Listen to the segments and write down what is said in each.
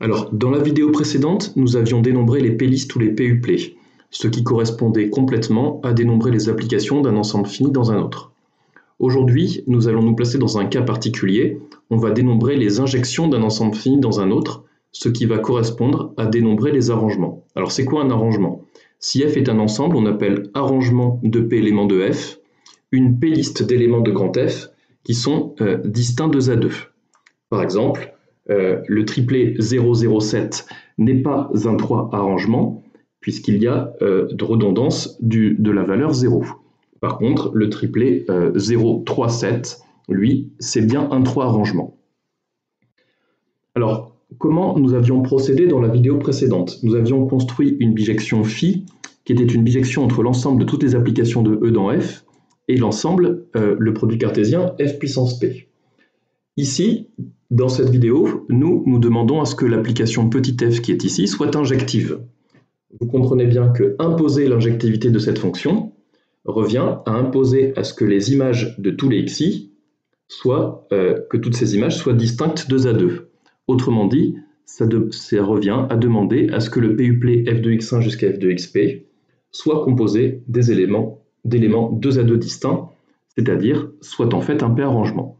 Alors, dans la vidéo précédente, nous avions dénombré les p-listes ou les p-uplets, ce qui correspondait complètement à dénombrer les applications d'un ensemble fini dans un autre. Aujourd'hui, nous allons nous placer dans un cas particulier. On va dénombrer les injections d'un ensemble fini dans un autre, ce qui va correspondre à dénombrer les arrangements. Alors, c'est quoi un arrangement? Si f est un ensemble, on appelle arrangement de p éléments de f, une p-liste d'éléments de grand F qui sont distincts de A2. Par exemple, le triplet 007 n'est pas un 3 arrangement, puisqu'il y a de redondance de la valeur 0. Par contre, le triplet 037, lui, c'est bien un 3 arrangement. Alors, comment nous avions procédé dans la vidéo précédente? Nous avions construit une bijection phi, qui était une bijection entre l'ensemble de toutes les applications de E dans F, et l'ensemble, le produit cartésien f puissance p. Ici, dans cette vidéo, nous demandons à ce que l'application petit f qui est ici soit injective. Vous comprenez bien que imposer l'injectivité de cette fonction revient à imposer à ce que les images de tous les xi que toutes ces images soient distinctes de A2. Autrement dit, ça revient à demander à ce que le p-uplet f de x1 jusqu'à f de xp soit composé d'éléments 2A2 distincts, c'est-à-dire soit en fait un p-arrangement.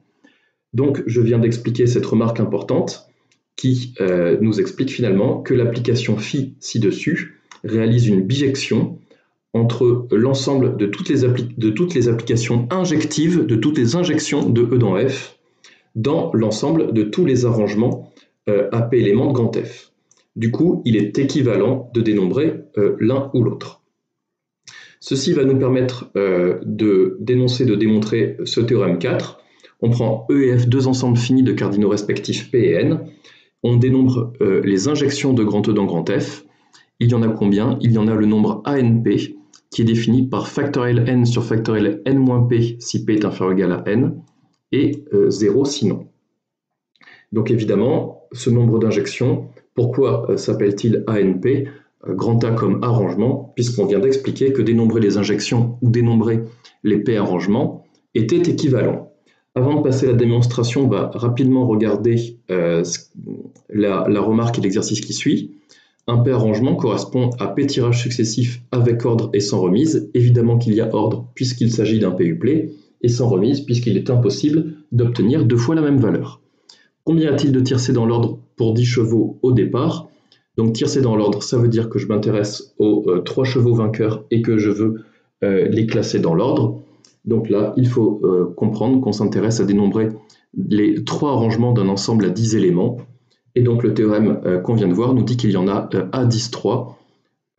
Donc, je viens d'expliquer cette remarque importante qui nous explique finalement que l'application phi ci-dessus réalise une bijection entre l'ensemble de toutes les applications injectives, de toutes les injections de E dans F, dans l'ensemble de tous les arrangements à p éléments de grand F. Du coup, il est équivalent de dénombrer l'un ou l'autre. Ceci va nous permettre de démontrer ce théorème 4. On prend E et F, deux ensembles finis de cardinaux respectifs P et N. On dénombre les injections de grand E dans grand F. Il y en a combien? Il y en a le nombre ANP, qui est défini par factoriel n sur factoriel n-p si P est inférieur ou égal à n, et 0 sinon. Donc évidemment, ce nombre d'injections, pourquoi s'appelle-t-il ANP? Grand A comme arrangement, puisqu'on vient d'expliquer que dénombrer les injections ou dénombrer les p-arrangements était équivalent. Avant de passer à la démonstration, on va rapidement regarder la remarque et l'exercice qui suit. Un p-arrangement correspond à p tirages successifs avec ordre et sans remise. Évidemment qu'il y a ordre puisqu'il s'agit d'un p-uplet, et sans remise puisqu'il est impossible d'obtenir deux fois la même valeur. Combien y a-t-il de tiercés dans l'ordre pour 10 chevaux au départ? Donc tiercés dans l'ordre, ça veut dire que je m'intéresse aux 3 chevaux vainqueurs et que je veux les classer dans l'ordre. Donc là, il faut comprendre qu'on s'intéresse à dénombrer les 3 arrangements d'un ensemble à 10 éléments. Et donc le théorème qu'on vient de voir nous dit qu'il y en a A10-3,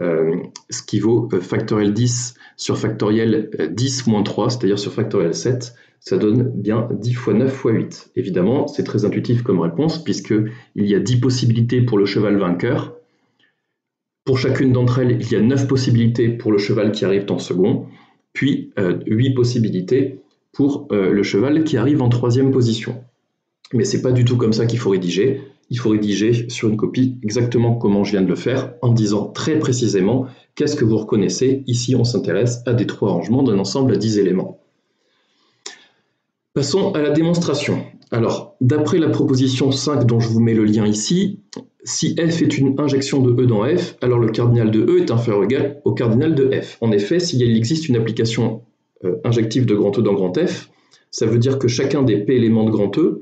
ce qui vaut factoriel 10 sur factoriel 10 moins 3, c'est-à-dire sur factoriel 7. Ça donne bien 10 fois 9 fois 8. Évidemment, c'est très intuitif comme réponse, puisqu'il y a 10 possibilités pour le cheval vainqueur. Pour chacune d'entre elles, il y a 9 possibilités pour le cheval qui arrive en second, puis 8 possibilités pour le cheval qui arrive en 3e position. Mais ce n'est pas du tout comme ça qu'il faut rédiger. Il faut rédiger sur une copie exactement comment je viens de le faire, en disant très précisément qu'est-ce que vous reconnaissez. Ici, on s'intéresse à des 3 arrangements d'un ensemble à 10 éléments. Passons à la démonstration. Alors, d'après la proposition 5 dont je vous mets le lien ici, si f est une injection de E dans F, alors le cardinal de E est inférieur ou égal au cardinal de F. En effet, s'il existe une application injective de grand E dans grand F, ça veut dire que chacun des P éléments de grand E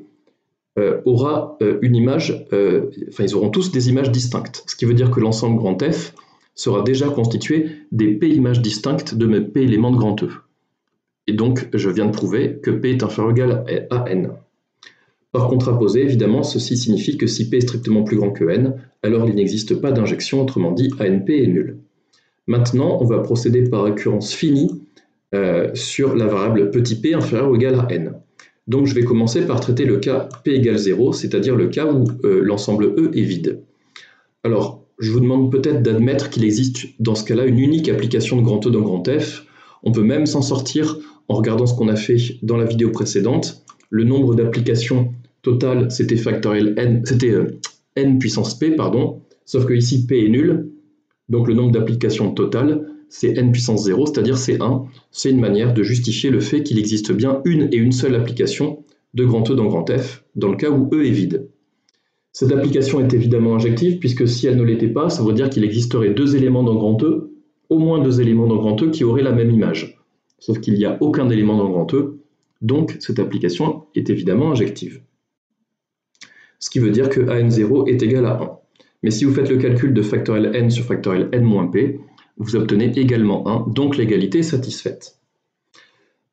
aura une image, ils auront tous des images distinctes. Ce qui veut dire que l'ensemble grand F sera déjà constitué des P images distinctes de mes P éléments de grand E. Et donc, je viens de prouver que P est inférieur ou égal à N. Par contraposé, évidemment, ceci signifie que si P est strictement plus grand que N, alors il n'existe pas d'injection, autrement dit, ANP est nul. Maintenant, on va procéder par récurrence finie sur la variable petit p inférieur ou égal à N. Donc, je vais commencer par traiter le cas P égale 0, c'est-à-dire le cas où l'ensemble E est vide. Alors, je vous demande peut-être d'admettre qu'il existe dans ce cas-là une unique application de grand E dans grand F. On peut même s'en sortir en regardant ce qu'on a fait dans la vidéo précédente. Le nombre d'applications totales, c'était factoriel n, c'était n puissance p, pardon, sauf que ici p est nul, donc le nombre d'applications totales, c'est n puissance 0, c'est-à-dire c'est 1. C'est une manière de justifier le fait qu'il existe bien une et une seule application de grand E dans grand F, dans le cas où E est vide. Cette application est évidemment injective, puisque si elle ne l'était pas, ça voudrait dire qu'il existerait deux éléments dans grand E, au moins deux éléments dans grand E qui auraient la même image. Sauf qu'il n'y a aucun élément dans grand E, donc cette application est évidemment injective. Ce qui veut dire que AN0 est égal à 1. Mais si vous faites le calcul de factoriel n sur factoriel n-p, vous obtenez également 1, donc l'égalité est satisfaite.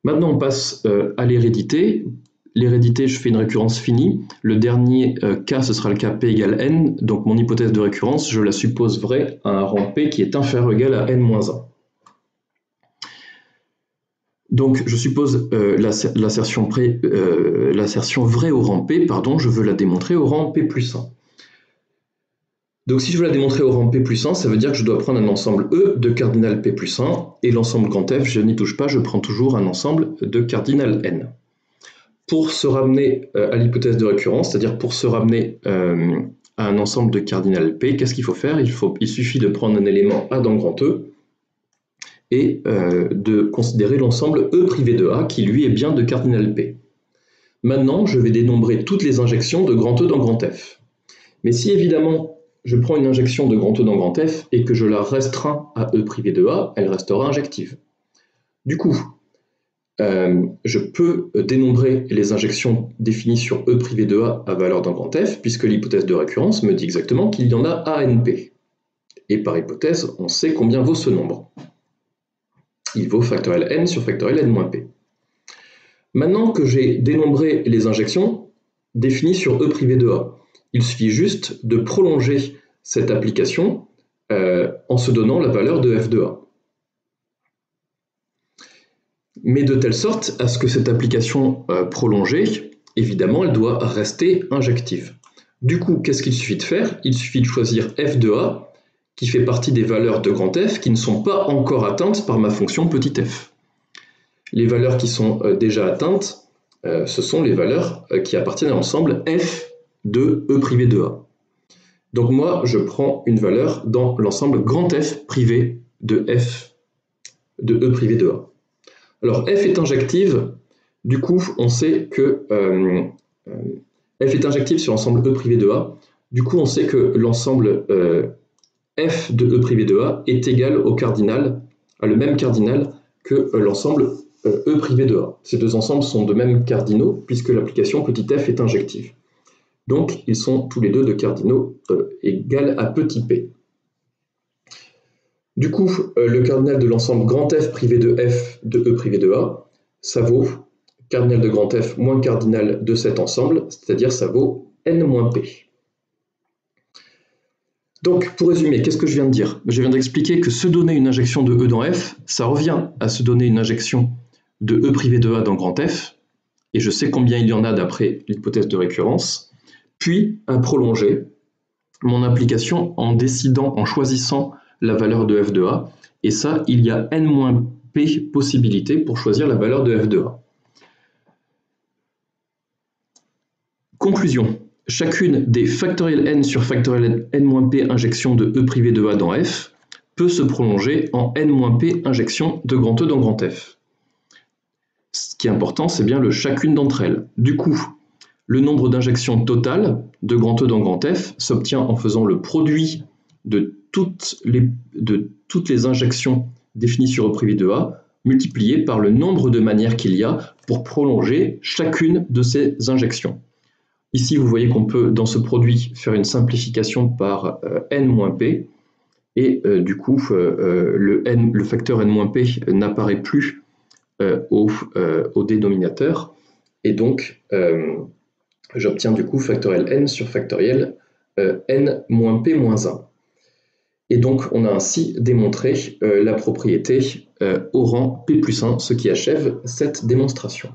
Maintenant, on passe à l'hérédité. L'hérédité, je fais une récurrence finie. Le dernier cas, ce sera le cas p égale n. Donc mon hypothèse de récurrence, je la suppose vraie à un rang p qui est inférieur ou égal à n-1. Donc je suppose l'assertion vraie au rang p, je veux la démontrer au rang p plus 1. Donc si je veux la démontrer au rang p plus 1, ça veut dire que je dois prendre un ensemble E de cardinal p plus 1, et l'ensemble grand F, je n'y touche pas, je prends toujours un ensemble de cardinal n. Pour se ramener à l'hypothèse de récurrence, c'est-à-dire pour se ramener à un ensemble de cardinal p, qu'est-ce qu'il faut faire? Il suffit de prendre un élément A dans grand E, et de considérer l'ensemble E privé de A, qui lui est bien de cardinal P. Maintenant, je vais dénombrer toutes les injections de grand E dans grand F. Mais si évidemment, je prends une injection de grand E dans grand F et que je la restreins à E privé de A, elle restera injective. Du coup, je peux dénombrer les injections définies sur E privé de A à valeur dans grand F, puisque l'hypothèse de récurrence me dit exactement qu'il y en a ANP. Et par hypothèse, on sait combien vaut ce nombre. Il vaut factoriel n sur factoriel n-p. Maintenant que j'ai dénombré les injections définies sur E privé de A, il suffit juste de prolonger cette application en se donnant la valeur de f de A. Mais de telle sorte à ce que cette application prolongée, évidemment, elle doit rester injective. Du coup, qu'est-ce qu'il suffit de faire? Il suffit de choisir f de A, qui fait partie des valeurs de grand F qui ne sont pas encore atteintes par ma fonction petit f. Les valeurs qui sont déjà atteintes, ce sont les valeurs qui appartiennent à l'ensemble f de E privé de A. Donc moi, je prends une valeur dans l'ensemble grand F privé de f de E privé de A. Alors f est injective, du coup on sait que f est injective sur l'ensemble E privé de A, du coup on sait que l'ensemble f de E privé de A est égal au cardinal, à le même cardinal que l'ensemble E privé de A. Ces deux ensembles sont de même cardinaux puisque l'application petit f est injective. Donc ils sont tous les deux de cardinaux égal à petit p. Du coup, le cardinal de l'ensemble grand F privé de f de E privé de A, ça vaut cardinal de grand F moins cardinal de cet ensemble, c'est-à-dire ça vaut n-p. Donc, pour résumer, qu'est-ce que je viens de dire? Je viens d'expliquer que se donner une injection de E dans F, ça revient à se donner une injection de E privé de A dans grand F, et je sais combien il y en a d'après l'hypothèse de récurrence, puis à prolonger mon application en décidant, en choisissant la valeur de f de A, et ça, il y a n-p possibilités pour choisir la valeur de f de A. Conclusion. Chacune des factoriel n sur factoriel n-p injections de E privé de A dans F peut se prolonger en n-p injections de grand E dans grand F. Ce qui est important, c'est bien le chacune d'entre elles. Du coup, le nombre d'injections totales de grand E dans grand F s'obtient en faisant le produit de toutes les injections définies sur E privé de A multiplié par le nombre de manières qu'il y a pour prolonger chacune de ces injections. Ici, vous voyez qu'on peut, dans ce produit, faire une simplification par n-p, et du coup, le facteur n-p n'apparaît plus au dénominateur, et donc, j'obtiens du coup factoriel n sur factoriel n-p-1. Et donc, on a ainsi démontré la propriété au rang p plus 1, ce qui achève cette démonstration.